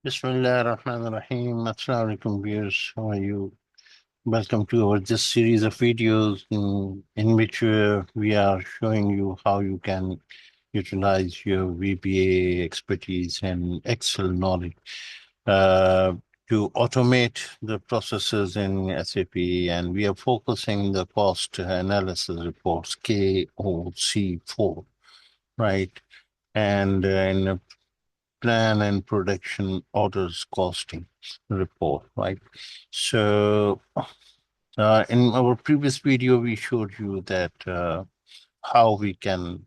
Bismillah ar-Rahman ar-Rahim. Assalamu alaikum, viewers. How are you? Welcome to our this series of videos in which we are showing you how you can utilize your VBA expertise and Excel knowledge uh, to automate the processes in SAP. And we are focusing the cost analysis reports, KOC4, right? And in plan and production orders costing report, right? So in our previous video, we showed you that how we can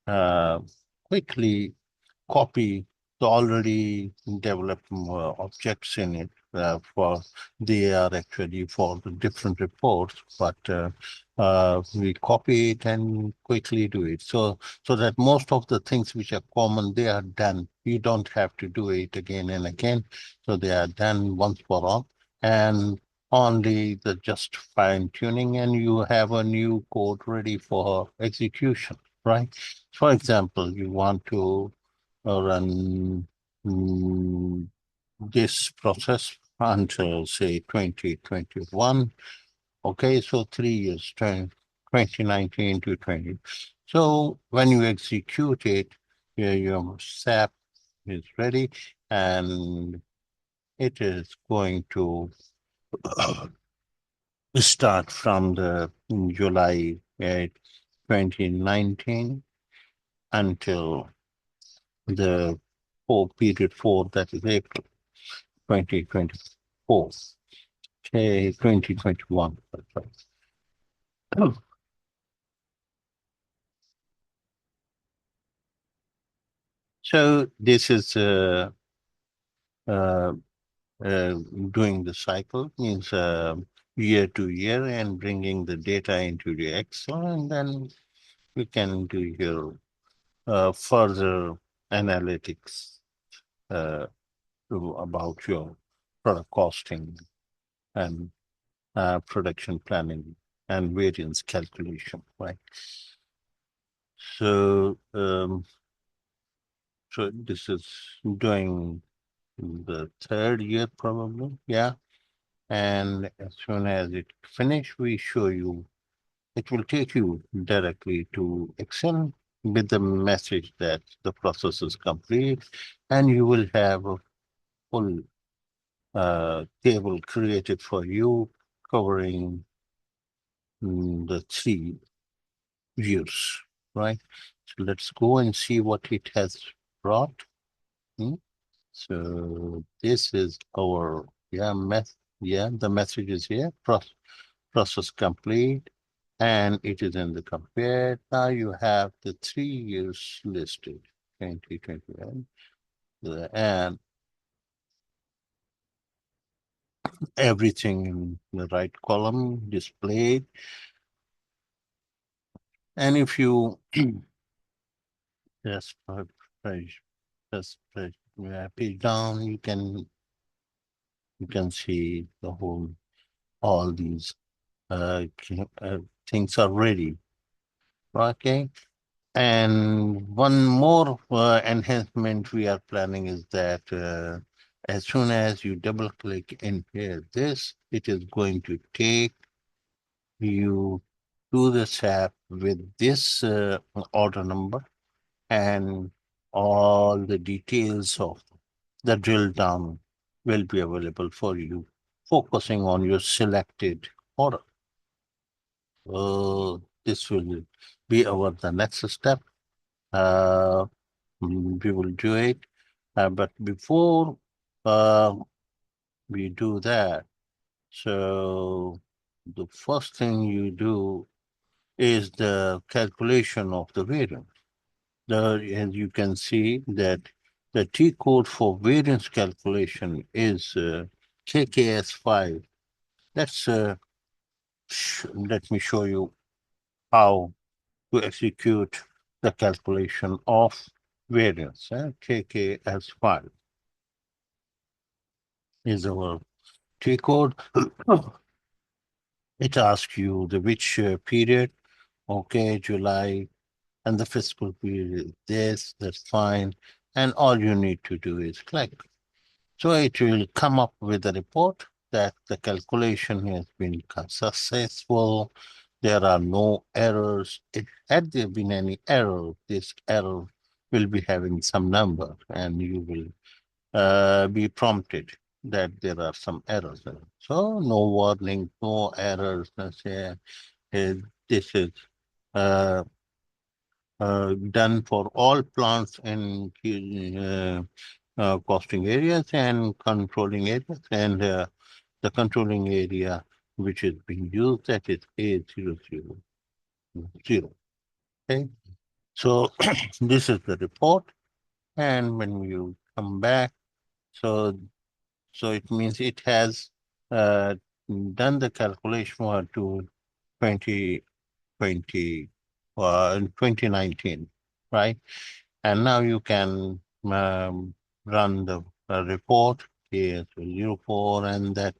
uh, quickly copy the already developed objects in it for they are actually for the different reports, but we copy it and quickly do it. So that most of the things which are common, they are done. You don't have to do it again and again. So they are done once for all. And only the just fine tuning, and you have a new code ready for execution, right? For example, you want to run this process until say 2021. Okay, so 3 years, 2019 to 20. So when you execute it, your SAP is ready and it is going to start from the July 2019 until the period four, that is April 2024. Okay, 2021. That's right. So this is uh, uh, doing the cycle, means year to year and bringing the data into the Excel, and then we can do your further analytics uh, about your product costing and production planning and variance calculation, right? So, so this is doing the third year probably, yeah. And as soon as it finish, we show you. It will take you directly to Excel with the message that the process is complete, and you will have a full table created for you covering the three views, right? So let's go and see what it has brought. Hmm? So this is our the message is here. Process complete, and it is in the compare. Now you have the 3 years listed, 2021, and everything in the right column displayed. And if you just page, just page down, you can see the whole all these things are ready. Okay. And one more enhancement we are planning is that as soon as you double click in here, it is going to take you to the SAP with this order number and all the details of the drill down will be available for you, focusing on your selected order. This will be the next step. Uh, we will do it. But before uh, we do that, so the first thing you do is the calculation of the variance. As you can see that the T code for variance calculation is KKS5. Let's let me show you how to execute the calculation of variance. KKS5 is our T code. It asks you the which period, okay, July, and the fiscal period is this, that's fine. And all you need to do is click. So it will come up with a report that the calculation has been successful. There are no errors. Had there been any error, this error will be having some number, and you will be prompted that there are some errors. So no warning, no errors. Let's say this is uh, done for all plants and costing areas and controlling areas, and the controlling area which is being used, that is A000. Okay, so this is the report, and when you come back, so it means it has uh, done the calculation for to 2020 2019, right? And now you can run the report KS04, and that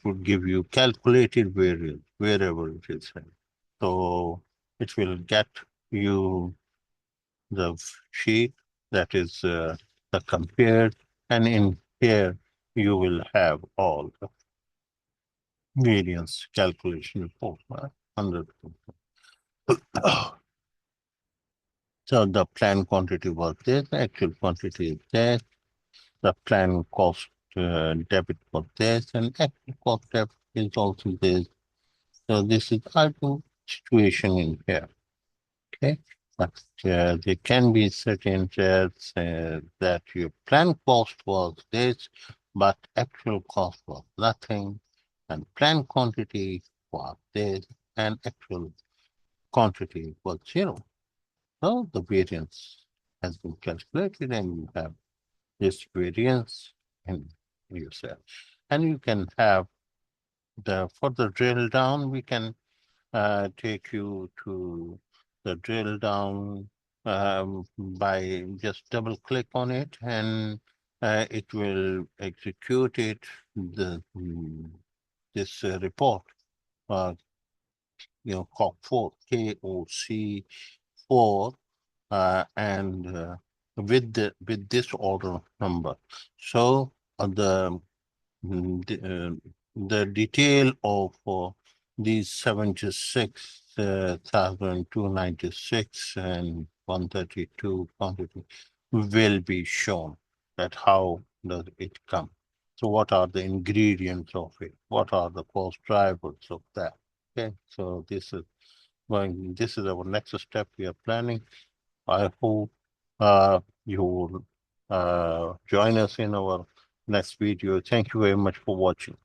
would give you calculated variance wherever it is. So it will get you the sheet that is the compared, and in here you will have all the variance calculation report, right? 100%. So the planned quantity was this, actual quantity is this, the planned cost debit was this, and actual cost debit is also this. So this is ideal situation in here. Okay, but there can be certain shares that your planned cost was this, but actual cost was nothing, and planned quantity was this, and actual quantity was zero. So the variance has been calculated, and you have this variance in yourself. And you can have the further drill down, we can take you to the drill down by just double click on it, and it will execute it, this report, uh, KOC4, and with this order number. So the detail of these 76,296 and 132 quantity will be shown, that how does it come. So what are the ingredients of it? What are the cost drivers of that? Okay, so this is our next step we are planning. I hope you will join us in our next video. Thank you very much for watching.